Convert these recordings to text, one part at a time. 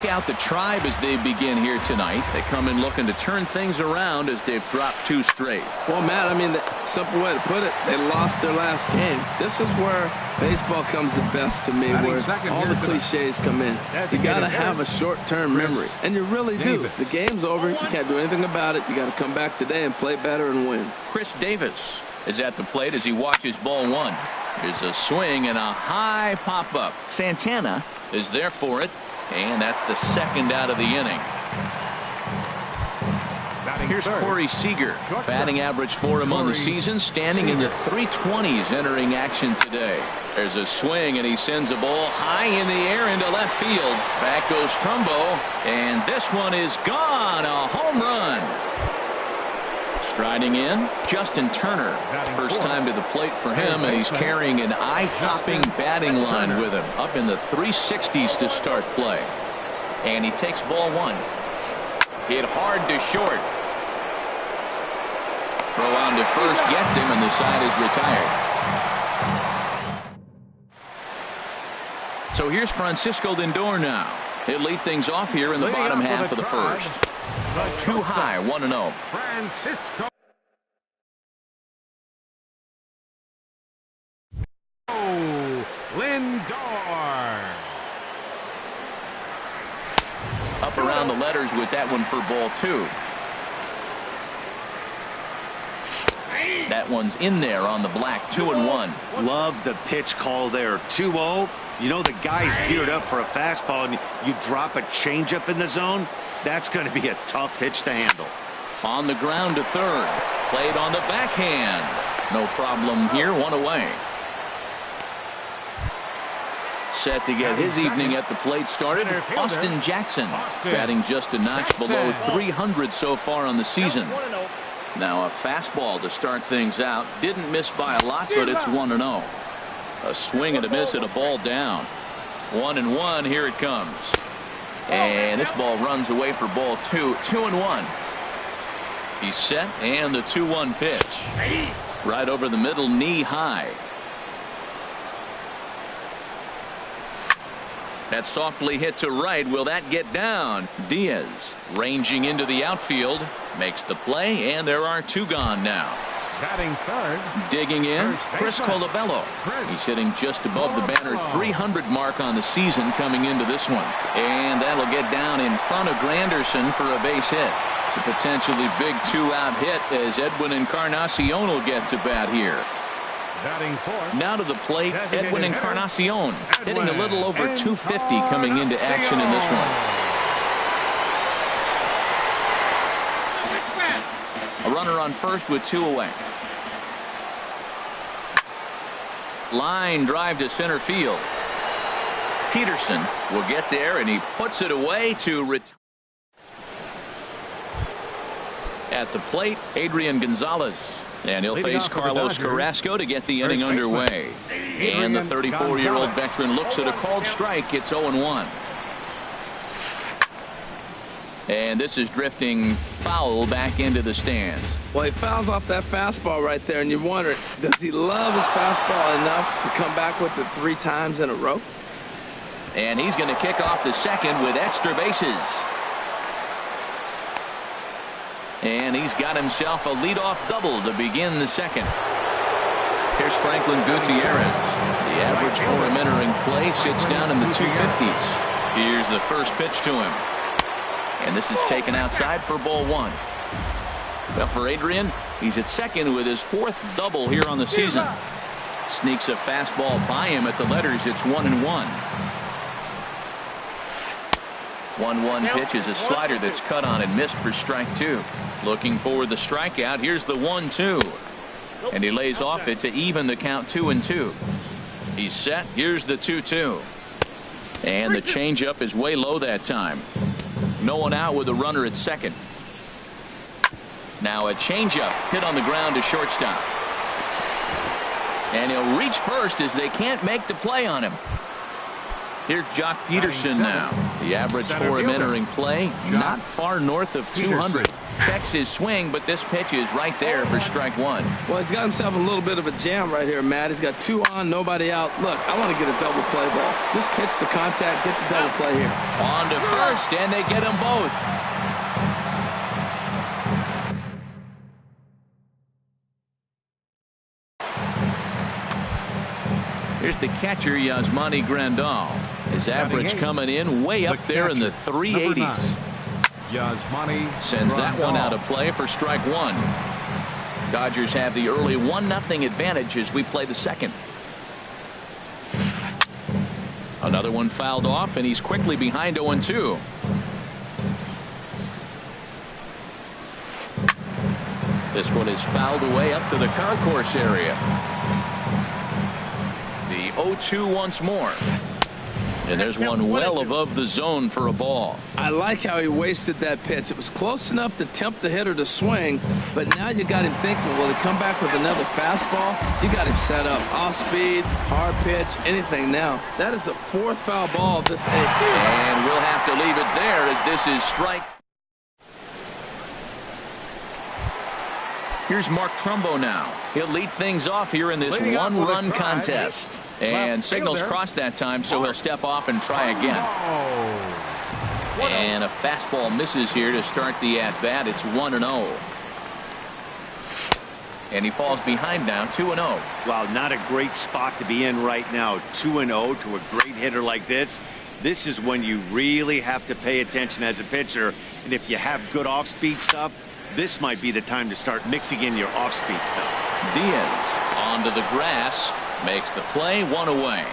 Out the Tribe as they begin here tonight. They come in looking to turn things around as they've dropped 2 straight. Well, Matt, I mean, the simple way to put it, they lost their last game. This is where baseball comes the best to me, where all the cliches come in. You got to have a short-term memory, and you really do. The game's over. You can't do anything about it. You got to come back today and play better and win. Chris Davis is at the plate as he watches ball 1. There's a swing and a high pop-up. Santana is there for it. And that's the 2nd out of the inning. Here's Corey Seager. Batting average for him on the season, standing in the 320s entering action today. There's a swing, and he sends a ball high in the air into left field. Back goes Trumbo, and this one is gone. A home run. Striding in, Justin Turner. First time to the plate for him, and he's carrying an eye-popping batting line with him. Up in the 360s to start play. And he takes ball 1. Hit hard to short. Throw on to first gets him, and the side is retired. So here's Francisco Lindor now. He'll lead things off here in the bottom half of the first. Too high, 1-0. Francisco Lindor. Up around the letters with that one for ball 2. That one's in there on the black. 2-1. Love the pitch call there. 2-0. You know the guy's geared up for a fastball, and you drop a changeup in the zone. That's going to be a tough pitch to handle. On the ground to third. Played on the backhand. No problem here. 1 away. Set to get his evening at the plate started. Austin Jackson batting just a notch below 300 so far on the season. Now a fastball to start things out. Didn't miss by a lot, but it's 1-0. A swing and a miss at a ball down. 1-1. Here it comes. And this ball runs away for ball 2. 2-1. He's set, and the 2-1 pitch. Right over the middle, knee high. That's softly hit to right. Will that get down? Diaz ranging into the outfield. Makes the play, and there are 2 gone now. Batting third. Digging in, Chris Colabello. He's hitting just above the banner 300 mark on the season coming into this one. And that'll get down in front of Granderson for a base hit. It's a potentially big 2-out hit as Edwin Encarnacion will get to bat here. Batting fourth. Now to the plate, Edwin Encarnacion. Hitting a little over 250 coming into action in this one. A runner on first with 2 away. Line drive to center field. Peterson will get there, and he puts it away to retire. At the plate, Adrian Gonzalez. And he'll face Carlos Carrasco to get the inning underway. And the 34-year-old veteran looks at a called strike. It's 0-1. And this is drifting foul back into the stands. Well, he fouls off that fastball right there, and you wonder, does he love his fastball enough to come back with it 3 times in a row? And he's going to kick off the second with extra bases. And he's got himself a leadoff double to begin the second. Here's Franklin Gutierrez. The average for him entering play sits down in the 250s. Here's the first pitch to him. And this is taken outside for ball 1. Well, for Adrian, he's at second with his 4th double here on the season. Sneaks a fastball by him at the letters. It's 1-1. 1-1 pitch is a slider that's cut on and missed for strike 2. Looking for the strikeout. Here's the 1-2. And he lays off it to even the count 2-2. He's set. Here's the 2-2. And the changeup is way low that time. No one out with a runner at second. Now a changeup hit on the ground to shortstop. And he'll reach first as they can't make the play on him. Here's Jock Peterson now. The average for him entering play, not far north of 200. checks his swing, but this pitch is right there for strike one. Well, he's got himself a little bit of a jam right here, Matt. He's got 2 on, nobody out. Look, I want to get a double play ball. Just pitch the contact, get the double play here. On to first, and they get them both. Here's the catcher, Yasmani Grandal. His average coming in way up there in the 380s. Sends that one out of play for strike one. Dodgers have the early 1-0 advantage as we play the second. Another one fouled off, and he's quickly behind 0-2. This one is fouled away up to the concourse area. The 0-2 once more. And there's one well above the zone for a ball. I like how he wasted that pitch. It was close enough to tempt the hitter to swing, but now you got him thinking, will he come back with another fastball? You got him set up. Off speed, hard pitch, anything now. That is the 4th foul ball of this 8th. And we'll have to leave it there as this is strike. Here's Mark Trumbo now. He'll lead things off here in this one-run contest. And signals crossed that time, so he'll step off and try again. And a fastball misses here to start the at-bat. It's 1-0. And he falls behind now, 2-0. Wow, not a great spot to be in right now. 2-0 to a great hitter like this. This is when you really have to pay attention as a pitcher. And if you have good off-speed stuff, this might be the time to start mixing in your off-speed stuff. Diaz onto the grass, makes the play, 1 away.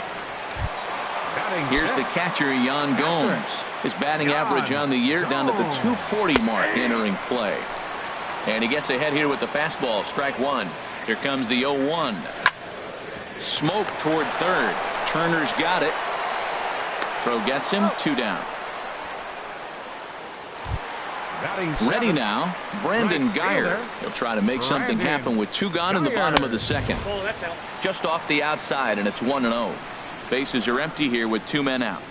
Here's the catcher, Yan Gomes. His batting average on the year down to the 240 mark entering play. And he gets ahead here with the fastball, strike one. Here comes the 0-1. Smoke toward third. Turner's got it. Throw gets him, 2 down. Ready now, Brandon Guyer. He'll try to make something happen with 2 gone in the bottom of the second. Just off the outside, and it's 1-0. Bases are empty here with 2 men out.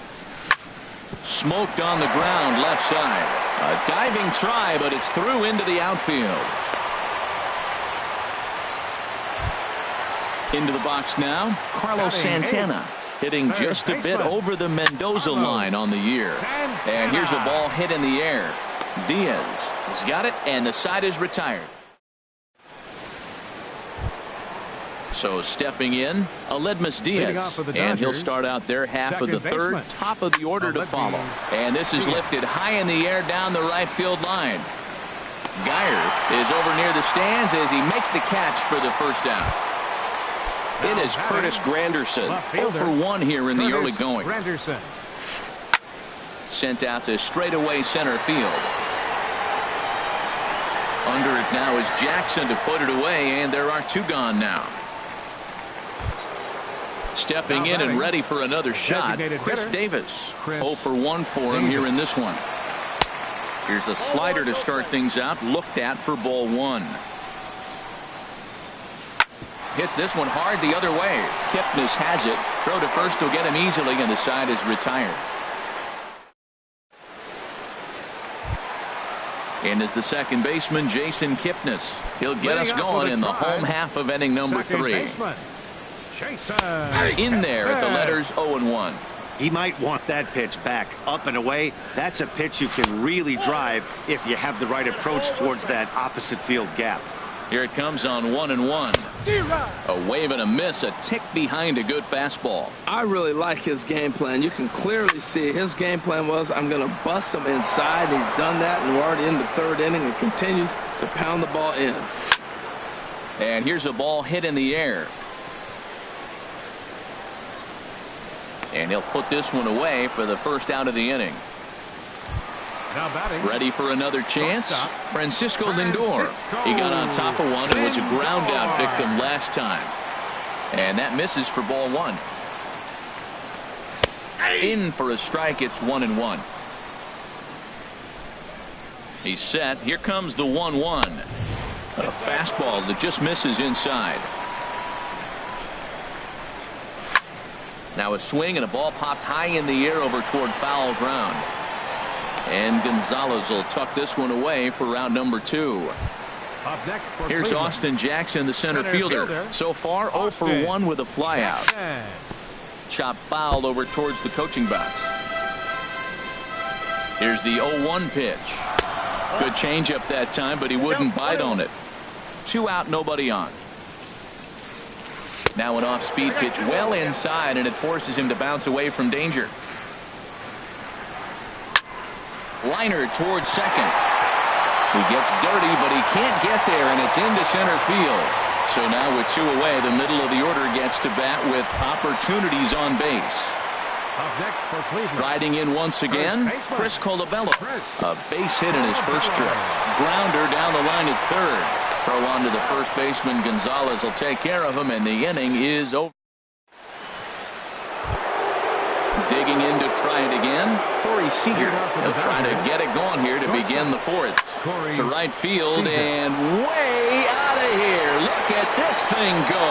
Smoked on the ground, left side. A diving try, but it's through into the outfield. Into the box now, Carlos Santana. Hitting just a bit over the Mendoza line on the year. And here's a ball hit in the air. Diaz has got it, and the side is retired. So stepping in, Aledmus Diaz, and he'll start out their half of the third, top of the order to follow. And this is lifted high in the air down the right field line. Guyer is over near the stands as he makes the catch for the first down. It is Curtis Granderson, 0 for 1 here in the early going. Sent out to straightaway center field. Under it now is Jackson to put it away, and there are 2 gone now. Stepping in and ready for another shot, Chris Davis. 0 for 1 for him here in this one. Here's a slider to start things out, looked at for ball 1. Hits this one hard the other way. Kipnis has it. Throw to first will get him easily, and the side is retired. In is the second baseman, Jason Kipnis. He'll get us going in the home half of inning number 3. In there at the letters 0-1. He might want that pitch back, up and away. That's a pitch you can really drive if you have the right approach towards that opposite field gap. Here it comes on 1-1. A wave and a miss, a tick behind a good fastball. I really like his game plan. You can clearly see his game plan was, I'm going to bust him inside. He's done that, and we're already in the 3rd inning and continues to pound the ball in. And here's a ball hit in the air. And he'll put this one away for the first out of the inning. Ready for another chance, Francisco Lindor. He got on top of one and was a ground out victim last time. And that misses for ball 1. In for a strike, it's 1-1. He's set. Here comes the 1-1. A fastball that just misses inside. Now a swing and a ball popped high in the air over toward foul ground. And Gonzalez will tuck this one away for out number 2. Up next for Here's Cleveland. Austin Jackson, the center fielder. So far, 0 for 1 with a flyout. Chop foul over towards the coaching box. Here's the 0-1 pitch. Good changeup that time, but he wouldn't bite on it. 2 out, nobody on. Now an off-speed pitch well inside, and it forces him to bounce away from danger. Liner towards second. He gets dirty, but he can't get there, and it's into center field. So now with 2 away, the middle of the order gets to bat with opportunities on base. Up next for Cleveland. Riding in once again, Chris Colabello. A base hit in his first trip. Grounder down the line at third. Throw on to the first baseman. Gonzalez will take care of him, and the inning is over. Digging in to try it again, Corey Seager. He'll try to get it going here to begin the 4th. To right field and way out of here. Look at this thing go.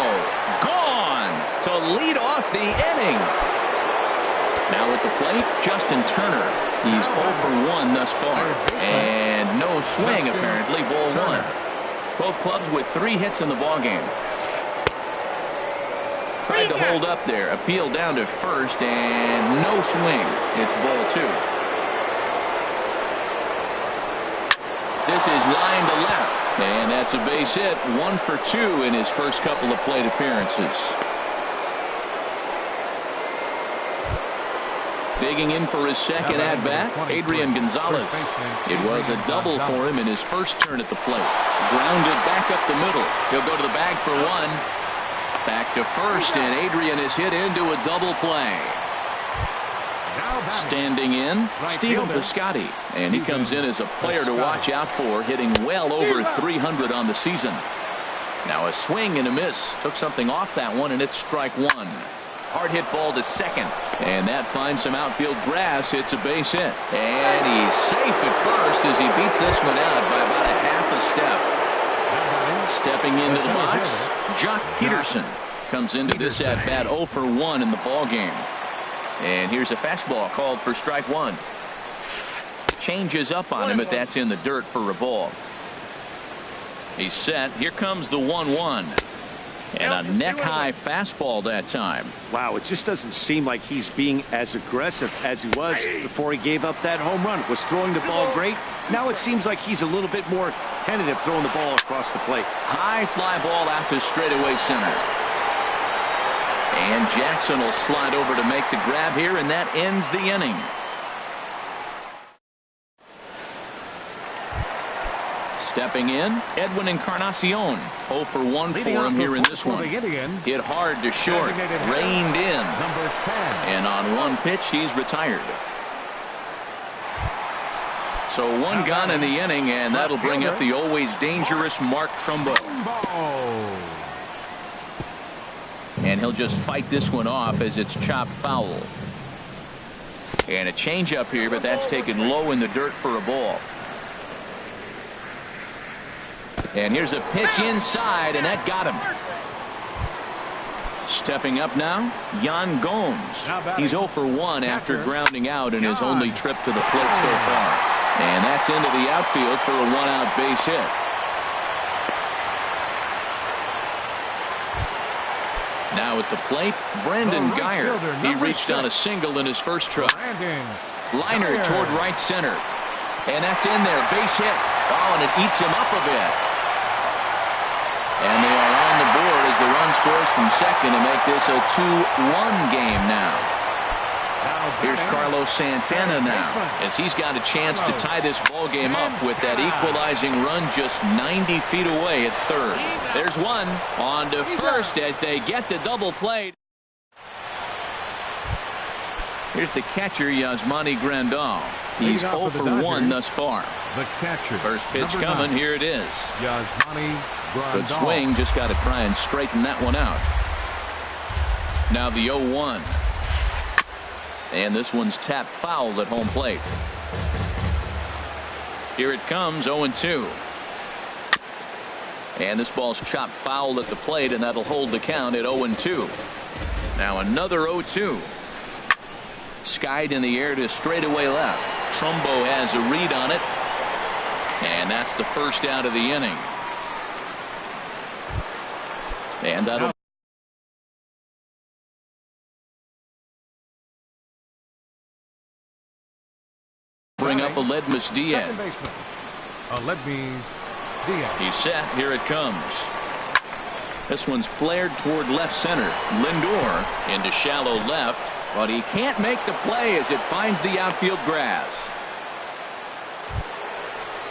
Gone to lead off the inning. Now at the plate, Justin Turner. He's 0 for 1 thus far. And no swing apparently, ball 1. Both clubs with 3 hits in the ballgame. Tried to hold up there. Appeal down to first and no swing. It's ball 2. This is line to left. And that's a base hit. 1 for 2 in his first couple of plate appearances. Digging in for his second at-bat, Adrian Gonzalez. It was a double for him in his first turn at the plate. Grounded back up the middle. He'll go to the bag for 1. Back to first, and Adrian is hit into a double play. Standing in, Stephen Piscotty. And he comes in as a player to watch out for, hitting well over 300 on the season. Now a swing and a miss. Took something off that one, and it's strike 1. Hard hit ball to second. And that finds some outfield grass. It's a base hit. And he's safe at first as he beats this one out by about a half a step. Stepping into the box, Jock Peterson comes into this at-bat 0 for 1 in the ballgame. And here's a fastball called for strike 1. Changes up on him, but that's in the dirt for a ball. He's set. Here comes the 1-1. And a neck-high fastball that time. Wow, it just doesn't seem like he's being as aggressive as he was before he gave up that home run. Was throwing the ball great. Now it seems like he's a little bit more tentative throwing the ball across the plate. High fly ball out to straightaway center. And Jackson will slide over to make the grab here, and that ends the inning. Stepping in, Edwin Encarnacion. 0 for 1 for him here in this one. Hit hard to short, reined in. Number 10. And on 1 pitch, he's retired. So 1 gone in the inning, and that'll bring up the always dangerous Mark Trumbo. And he'll just fight this one off as it's chopped foul. And a changeup here, but that's taken low in the dirt for a ball. And here's a pitch inside, and that got him. Stepping up now, Yan Gomes. He's 0 for 1 after grounding out in his only trip to the plate so far. And that's into the outfield for a 1-out base hit. Now at the plate, Brandon Guyer. He reached on a single in his first try. Liner toward right center. And that's in there, base hit. Oh, and it eats him up a bit. And they are on the board as the run scores from second to make this a 2-1 game now. Here's Carlos Santana now, as he's got a chance to tie this ball game up with that equalizing run just 90 feet away at third. There's one on to first as they get the double play. Here's the catcher, Yasmani Grandal. He's 0 for 1 thus far. The catcher. First pitch coming. Here it is. Yasmani Grandal. Good swing. Just got to try and straighten that one out. Now the 0-1. And this one's tapped foul at home plate. Here it comes, 0-2. And this ball's chopped foul at the plate, and that'll hold the count at 0-2. Now another 0-2. Skied in the air to straightaway left. Trumbo has a read on it. And that's the first out of the inning. And that'll bring up Aledmus Diaz. He's set. Here it comes. This one's flared toward left center. Lindor into shallow left, but he can't make the play as it finds the outfield grass.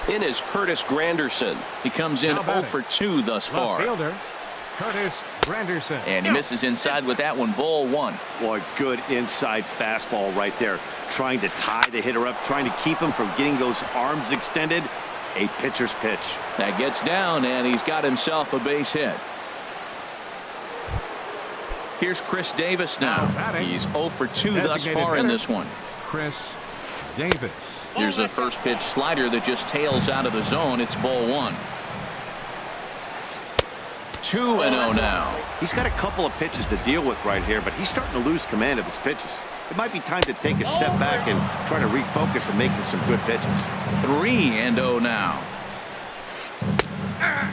In is Curtis Granderson. He comes in 0 for 2 thus far. Fielder, Curtis Granderson. And he misses inside with that one. Ball 1. Boy, good inside fastball right there. Trying to tie the hitter up, trying to keep him from getting those arms extended. A pitcher's pitch. That gets down, and he's got himself a base hit. Here's Chris Davis now. He's 0 for 2 thus far in this one. Chris Davis. Here's a first pitch slider that just tails out of the zone. It's ball 1. 2-0 now. He's got a couple of pitches to deal with right here, but he's starting to lose command of his pitches. It might be time to take a step back and try to refocus and making some good pitches. 3-0 now.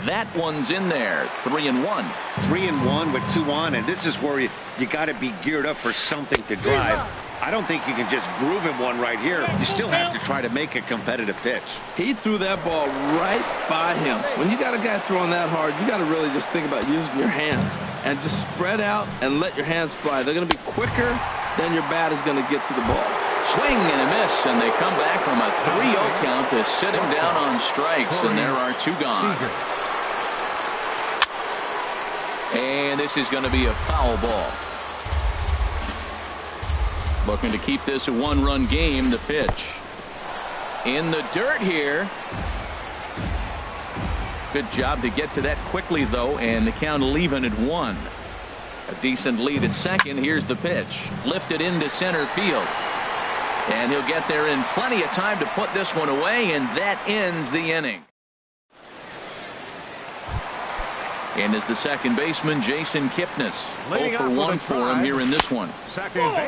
That one's in there. 3-1. 3-1 with 2 on, and this is where you got to be geared up for something to drive. I don't think you can just groove him one right here. You still have to try to make a competitive pitch. He threw that ball right by him. When you got a guy throwing that hard, you got to really just think about using your hands and just spread out and let your hands fly. They're going to be quicker than your bat is going to get to the ball. Swing and a miss, and they come back from a 3-0 count to sit him down on strikes, and there are 2 gone. And this is going to be a foul ball. Looking to keep this a 1-run game. The pitch in the dirt here. Good job to get to that quickly, though, and the count leaving at 1. A decent lead at second. Here's the pitch. Lifted into center field. And he'll get there in plenty of time to put this one away, and that ends the inning. And as the second baseman, Jason Kipnis. 0 for 1 for him here in this one.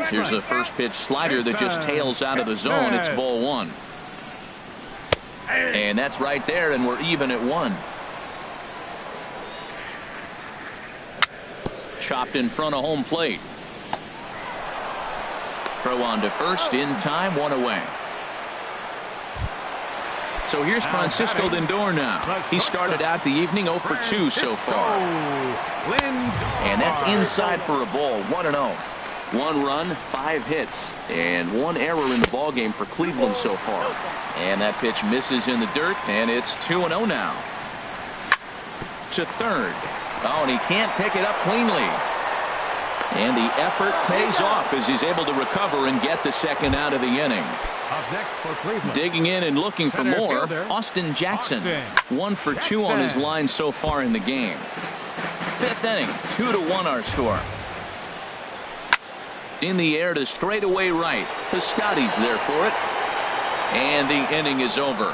Here's a first pitch slider that just tails out of the zone. It's ball 1. And that's right there, and we're even at 1. Chopped in front of home plate. Throw on to first in time, 1 away. So here's Francisco Lindor now. He started out the evening 0 for 2 so far. And that's inside for a ball. 1-0. 1 run, 5 hits, and 1 error in the ballgame for Cleveland so far. And that pitch misses in the dirt, and it's 2-0 now. To third. Oh, and he can't pick it up cleanly. And the effort pays off as he's able to recover and get the second out of the inning. Up next for Cleveland. Digging in and looking for more, Austin Jackson. 1 for 2 on his line so far in the game. 5th inning, 2-1 our score. In the air to straightaway right. Piscotty's there for it. And the inning is over.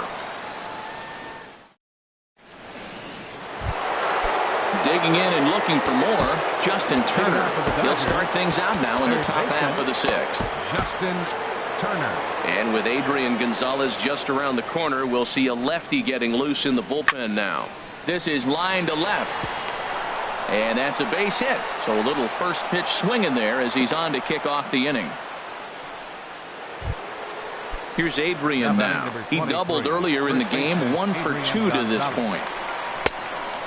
Digging in and looking for more, Justin Turner. He'll start things out now in the top half of the 6th. Justin Turner. And with Adrian Gonzalez just around the corner, we'll see a lefty getting loose in the bullpen now. This is line to left. And that's a base hit. So a little first pitch swinging there as he's on to kick off the inning. Here's Adrian now. He doubled earlier in the game, 1 for 2 to this point.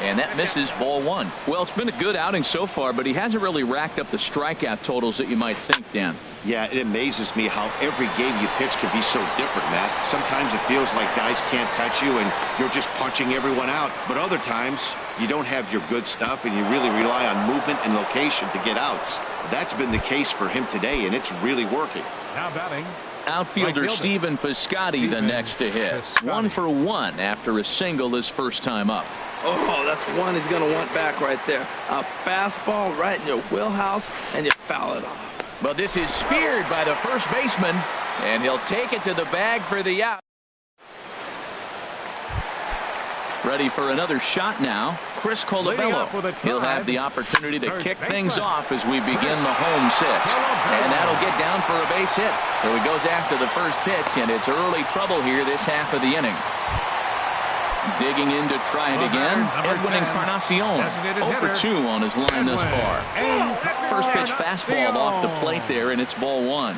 And that misses, ball 1. Well, it's been a good outing so far, but he hasn't really racked up the strikeout totals that you might think, Dan. Yeah, it amazes me how every game you pitch can be so different, Matt. Sometimes it feels like guys can't touch you and you're just punching everyone out. But other times you don't have your good stuff and you really rely on movement and location to get outs. That's been the case for him today, and it's really working. Now batting. Outfielder Stephen Piscotty the next to hit. 1 for 1 after a single his first time up. Oh, that's one he's going to want back right there. A fastball right in your wheelhouse, and you foul it off. But this is speared by the first baseman, and he'll take it to the bag for the out. Ready for another shot now. Chris Colabello. He'll have the opportunity to kick things off as we begin the home sixth. And that'll get down for a base hit. So he goes after the first pitch, and it's early trouble here this half of the inning. Digging in to try it again, Edwin Encarnacion. 0 for 2 on his line thus far. First pitch fastball off the plate there, and it's ball 1.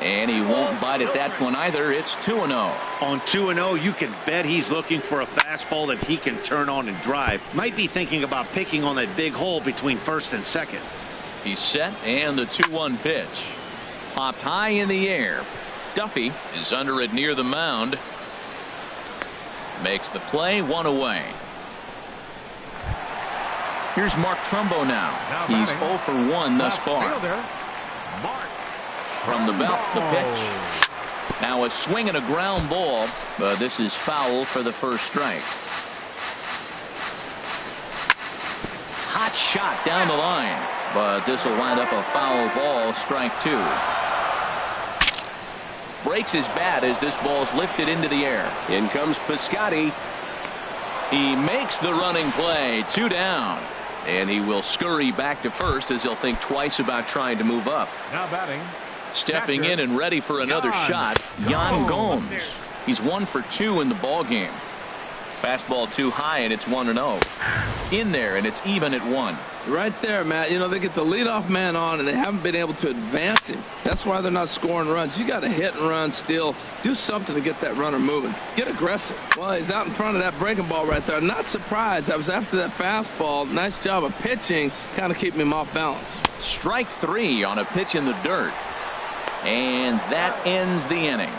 And he won't bite at that one either. It's 2-0. On 2-0, you can bet he's looking for a fastball that he can turn on and drive. Might be thinking about picking on that big hole between first and second. He's set, and the 2-1 pitch. Popped high in the air. Duffy is under it near the mound. Makes the play, 1 away. Here's Mark Trumbo now. He's 0 for 1 thus far. From the belt, the pitch. Now a swing and a ground ball, but this is foul for the first strike. Hot shot down the line, but this will wind up a foul ball, strike 2. Breaks his bat as this ball's lifted into the air. In comes Piscotty. He makes the running play, 2 down. And he will scurry back to first as he'll think twice about trying to move up. Now batting. Stepping in and ready for another shot, Yan Gomes. He's 1 for 2 in the ball game. Fastball too high, and it's 1-0. In there, and it's even at 1. Right there, Matt. You know, they get the leadoff man on, and they haven't been able to advance him. That's why they're not scoring runs. You got to hit and run still. Do something to get that runner moving. Get aggressive. Well, he's out in front of that breaking ball right there. Not surprised. I was after that fastball. Nice job of pitching, kind of keeping him off balance. Strike 3 on a pitch in the dirt. And that ends the inning.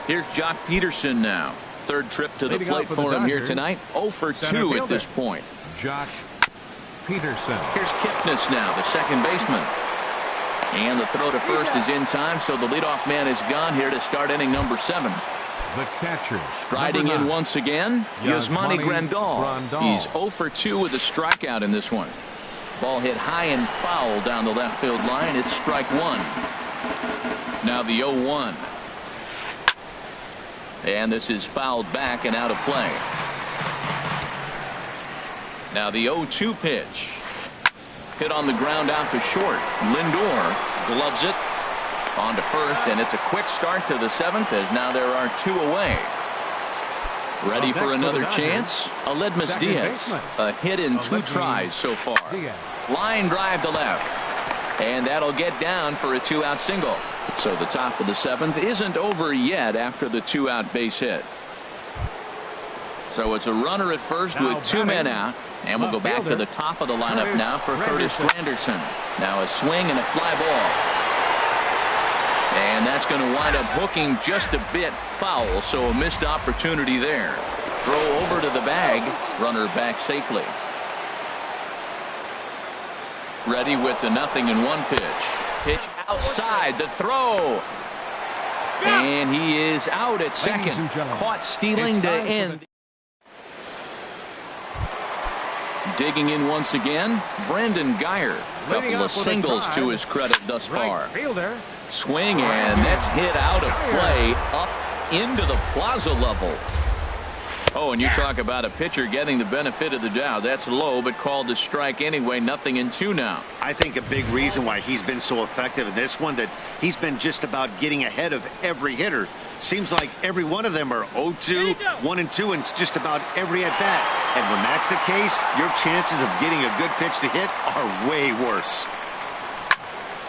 Here's Jock Peterson now. Third trip to the plate for him here tonight. 0 for 2 at this point. Jock Peterson. Here's Kipnis now, the second baseman. And the throw to first is in time, so the leadoff man is gone here to start inning number 7. The catcher. Striding in once again, Yasmani Grandal. He's 0 for 2 with a strikeout in this one. Ball hit high and foul down the left field line. It's strike 1. Now the 0-1. And this is fouled back and out of play. Now the 0-2 pitch. Hit on the ground out to short. Lindor gloves it on to first, and it's a quick start to the 7th as now there are 2 away. Ready for another chance? Aledmus Diaz. A hit in 2 tries so far. Line drive to left. And that'll get down for a 2-out single. So the top of the 7th isn't over yet after the 2-out base hit. So it's a runner at first with 2 men out. And we'll go back to the top of the lineup now for Curtis Granderson. Now a swing and a fly ball. And that's going to wind up hooking just a bit foul, so a missed opportunity there. Throw over to the bag, runner back safely. Ready with the 0-1 pitch. Pitch outside, the throw. And he is out at second. Caught stealing to end. Digging in once again, Brandon Geyer. Couple of singles to his credit thus far. Swing, and that's hit out of play up into the plaza level. Oh, and you talk about a pitcher getting the benefit of the doubt. That's low, but called to strike anyway. 0-2 now. I think a big reason why he's been so effective in this one, that he's been just about getting ahead of every hitter. Seems like every one of them are 0-2, 1-2, and it's just about every at-bat. And when that's the case, your chances of getting a good pitch to hit are way worse.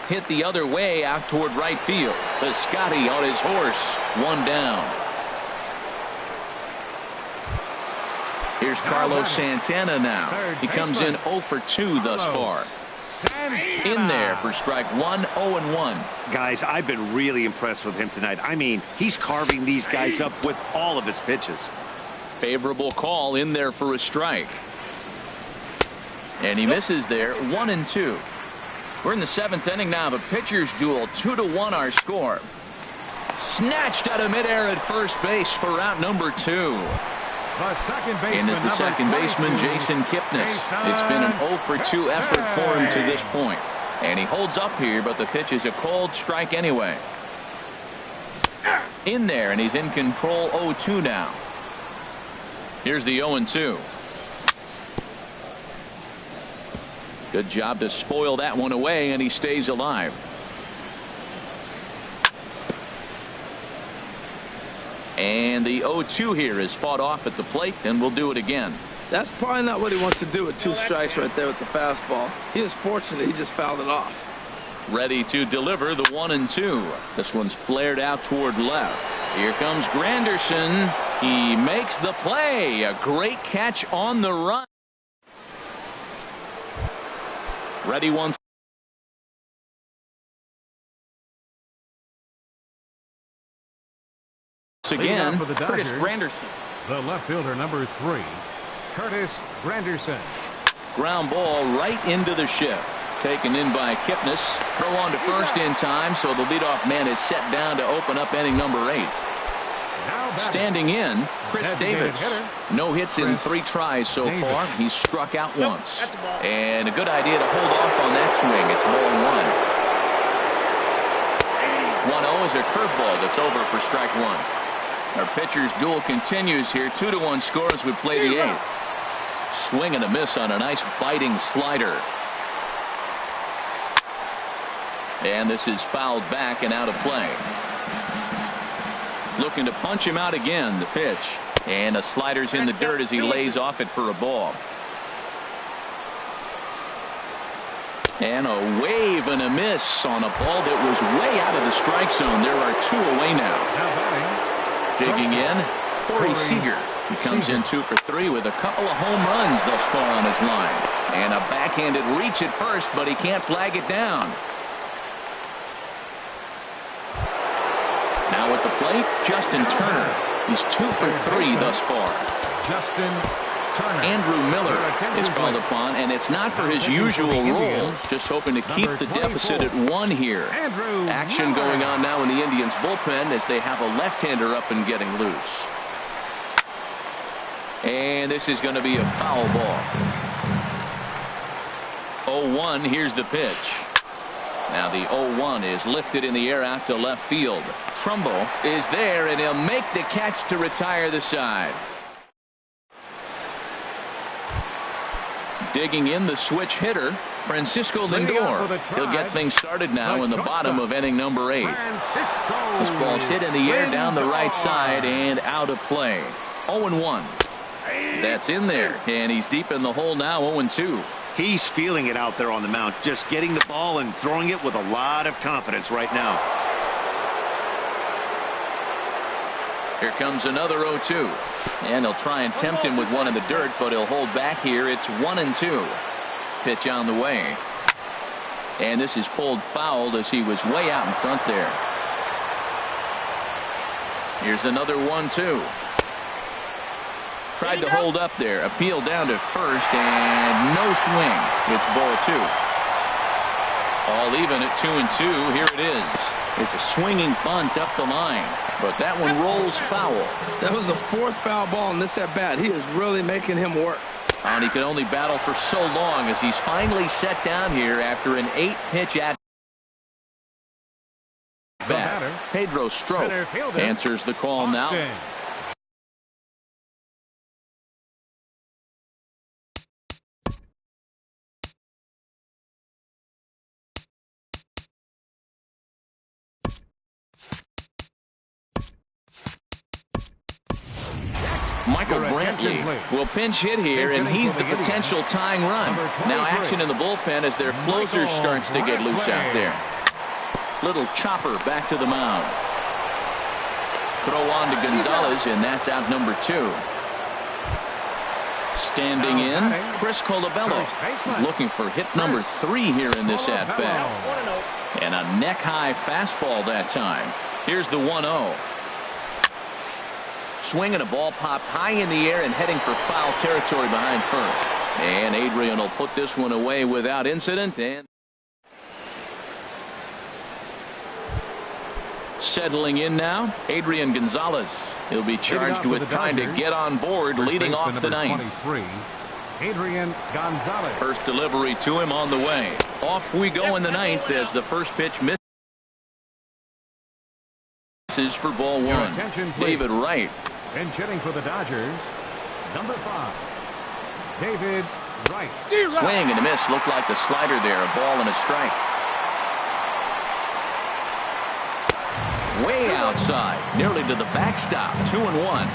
Hit the other way out toward right field. Piscotty on his horse. 1 down. Here's Carlos Santana now. He comes in 0 for 2 thus far. In there for strike 1, 0-1. Guys, I've been really impressed with him tonight. I mean, he's carving these guys up with all of his pitches. Favorable call in there for a strike. And he misses there. 1-2. We're in the 7th inning now of a pitcher's duel. 2-1 our score. Snatched out of midair at first base for out number 2. And is the second baseman, Jason Kipnis. It's been an 0 for 2 effort for him to this point. And he holds up here, but the pitch is a cold strike anyway. In there, and he's in control. 0-2 now. Here's the 0-2. Good job to spoil that one away, and he stays alive. And the 0-2 here is fought off at the plate, and we'll do it again. That's probably not what he wants to do with 2 strikes right there with the fastball. He is fortunate he just fouled it off. Ready to deliver the 1-2. This one's flared out toward left. Here comes Granderson. He makes the play. A great catch on the run. Ready once again. Curtis Granderson. The left fielder, number 3, Curtis Granderson. Ground ball right into the shift. Taken in by Kipnis. Throw on to first in time, so the leadoff man is set down to open up inning number 8. Standing in, Chris Davis. No hits in 3 tries so far. He's struck out once. And a good idea to hold off on that swing. It's ball 1. 1-0 is a curveball that's over for strike 1. Our pitcher's duel continues here. 2-1 score as we play the 8th. Swing and a miss on a nice biting slider. And this is fouled back and out of play. Looking to punch him out again. The pitch. And the slider's in the dirt as he lays off it for a ball. And a wave and a miss on a ball that was way out of the strike zone. There are 2 away now. Digging in, Corey Seager. He comes in 2 for 3 with a couple of home runs thus far on his line. And a backhanded reach at first, but he can't flag it down. Now at the plate, Justin Turner. He's 2 for 3 thus far. Justin Turner. Andrew Miller is called upon, and it's not for his usual role. Just hoping to keep the deficit at 1 here. Action going on now in the Indians bullpen as they have a left-hander up and getting loose. And this is going to be a foul ball. 0-1, here's the pitch. Now the 0-1 is lifted in the air out to left field. Trumbo is there, and he'll make the catch to retire the side. Digging in, the switch hitter, Francisco Lindor. He'll get things started now in the bottom of inning number 8. This ball's hit in the air down the right side and out of play. 0-1. That's in there, and he's deep in the hole now. 0-2. He's feeling it out there on the mound, just getting the ball and throwing it with a lot of confidence right now. Here comes another 0-2. And they'll try and tempt him with one in the dirt, but he'll hold back here. It's 1-2. Pitch on the way. And this is pulled fouled as he was way out in front there. Here's another 1-2. Tried to hold up there. Appeal down to first, and no swing. It's ball 2. All even at 2-2. Here it is. It's a swinging bunt up the line, but that one rolls foul. That was the 4th foul ball in this at-bat. He is really making him work. And he could only battle for so long as he's finally set down here after an 8-pitch at bat. Pedro Strop answers the call now. Michael Brantley will pinch hit here, and he's the potential tying run. Now action in the bullpen as their closer starts to get loose out there. Little chopper back to the mound. Throw on to Gonzalez, and that's out number 2. Standing in, Chris Colabello. He's looking for hit number 3 here in this at-bat. And a neck-high fastball that time. Here's the 1-0. Swing and a ball popped high in the air and heading for foul territory behind first. And Adrian will put this one away without incident. And settling in now, Adrian Gonzalez. He'll be charged with trying to get on board leading off the 9th. Adrian Gonzalez. First delivery to him on the way. Off we go in the 9th as the first pitch misses This is for ball one. David Wright. And hitting for the Dodgers, number 5, David Wright. Swing and a miss. Looked like the slider there. A ball and a strike. Way outside. Nearly to the backstop. 2-1.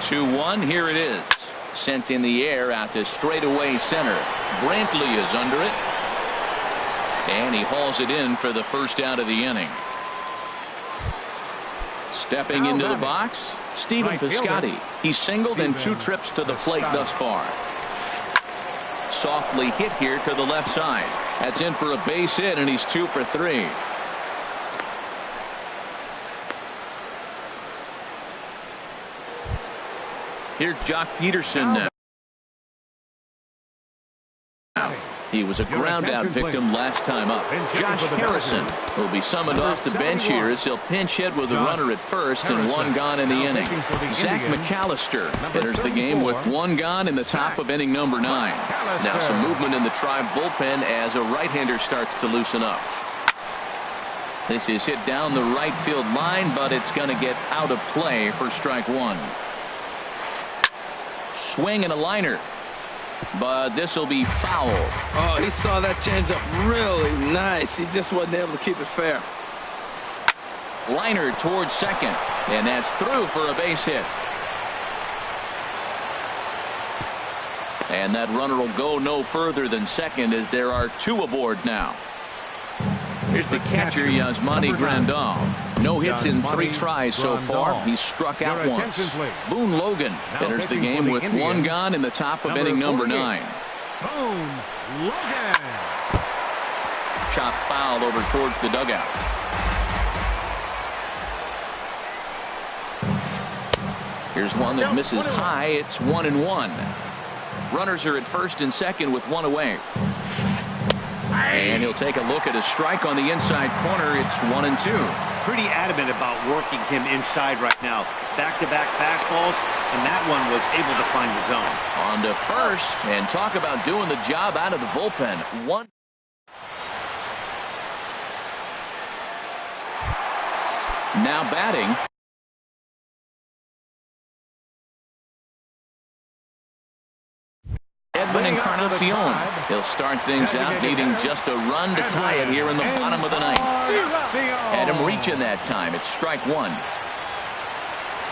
2-1. Here it is. Sent in the air out to straightaway center. Brantley is under it. And he hauls it in for the first out of the inning. Stepping into the box, Stephen Piscotty. He's singled in 2 trips to the plate thus far. Softly hit here to the left side. That's in for a base hit, and he's 2 for 3. Here's Jock Peterson now. He was a ground-out victim last time up. Josh Harrison will be summoned off the bench here as he'll pinch hit with a runner at first and 1 gone in the inning. Zach McAllister enters the game with 1 gone in the top of inning number 9. Now some movement in the Tribe bullpen as a right-hander starts to loosen up. This is hit down the right field line, but it's going to get out of play for strike 1. Swing and a liner. But this will be foul. Oh, he saw that changeup really nice. He just wasn't able to keep it fair. Liner towards second, and that's through for a base hit. And that runner will go no further than second as there are 2 aboard now. Here's the catcher, Yasmani Grandal. No hits in 3 tries so far. He's struck out once. Boone Logan enters the game with 1 gone in the top of inning number 9. Boone Logan. Chop foul over towards the dugout. Here's one that misses high. It's 1-1. Runners are at first and second with 1 away. And he'll take a look at a strike on the inside corner. It's 1-2. Pretty adamant about working him inside right now. Back-to-back fastballs, and that one was able to find the zone. On to first, and talk about doing the job out of the bullpen. 1. Now batting. Edwin Encarnacion. He'll start things out needing just a run to tie it here in the bottom of the 9th. Had him reaching that time. It's strike 1.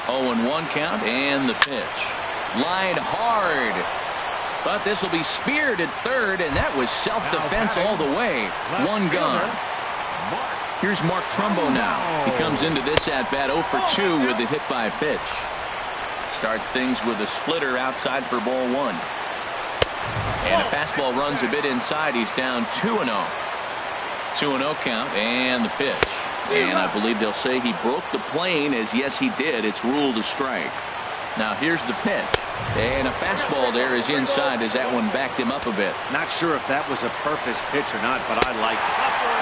0-1 count and the pitch. Line hard. But this will be speared at third, and that was self-defense all the way. 1 gone. Here's Mark Trumbo now. He comes into this at-bat 0 for 2 with a hit by pitch. Starts things with a splitter outside for ball 1. And the fastball runs a bit inside. He's down 2-0. 2-0 count and the pitch. And I believe they'll say he broke the plane, as yes he did. It's ruled a strike. Now here's the pitch. And a fastball there is inside as that one backed him up a bit. Not sure if that was a purpose pitch or not, but I like it.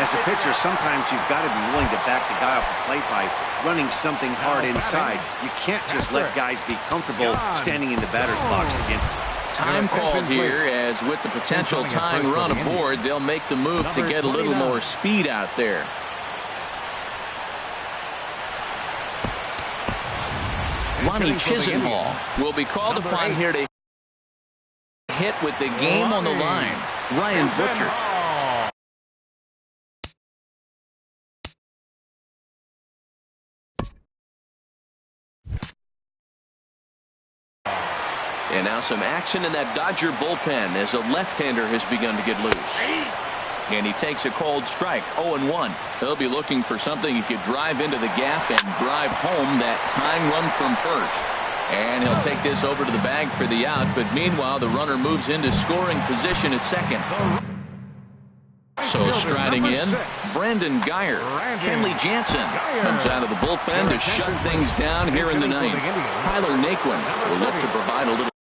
As a pitcher, sometimes you've got to be willing to back the guy off the plate by running something hard inside. You can't just let guys be comfortable standing in the batter's box against him. Time called here, as with the potential tying run aboard, they'll make the move to get a little more speed out there. Ronnie Chisenhall will be called upon here to hit with the game on the line. Ryan Butcher. And now some action in that Dodger bullpen as a left-hander has begun to get loose. And he takes a cold strike, 0-1. He'll be looking for something he could drive into the gap and drive home that tying run from first. And he'll take this over to the bag for the out, but meanwhile the runner moves into scoring position at second. So striding in, Brandon Geyer. Kenley Jansen comes out of the bullpen to shut things down here in the 9th. Tyler Naquin will look to provide a little.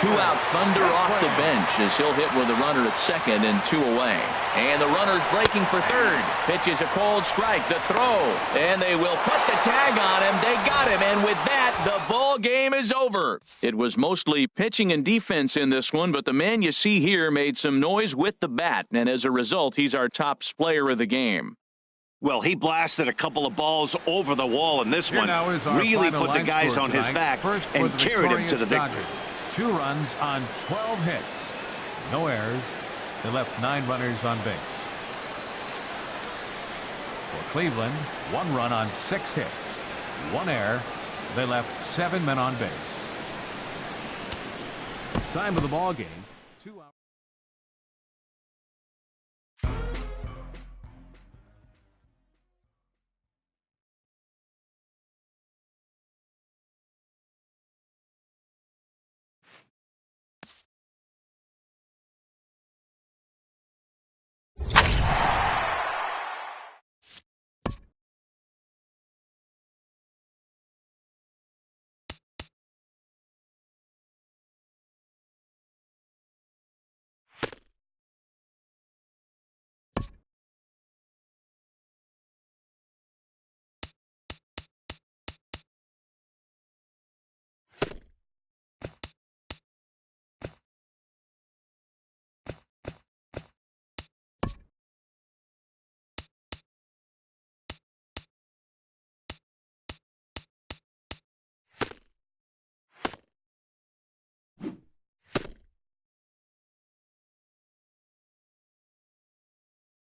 Two-out thunder off the bench as he'll hit with a runner at second and 2 away. And the runner's breaking for third. Pitches a cold strike. The throw. And they will put got the tag on him. They got him, and with that, the ball game is over. It was mostly pitching and defense in this one, but the man you see here made some noise with the bat, and as a result, he's our top player of the game. Well, he blasted a couple of balls over the wall in this one. Really put the guys on his back and carried him to the victory. 2 runs on 12 hits. No errors. They left 9 runners on base. For Cleveland, 1 run on 6 hits. 1 error. They left 7 men on base. Time of the ball game.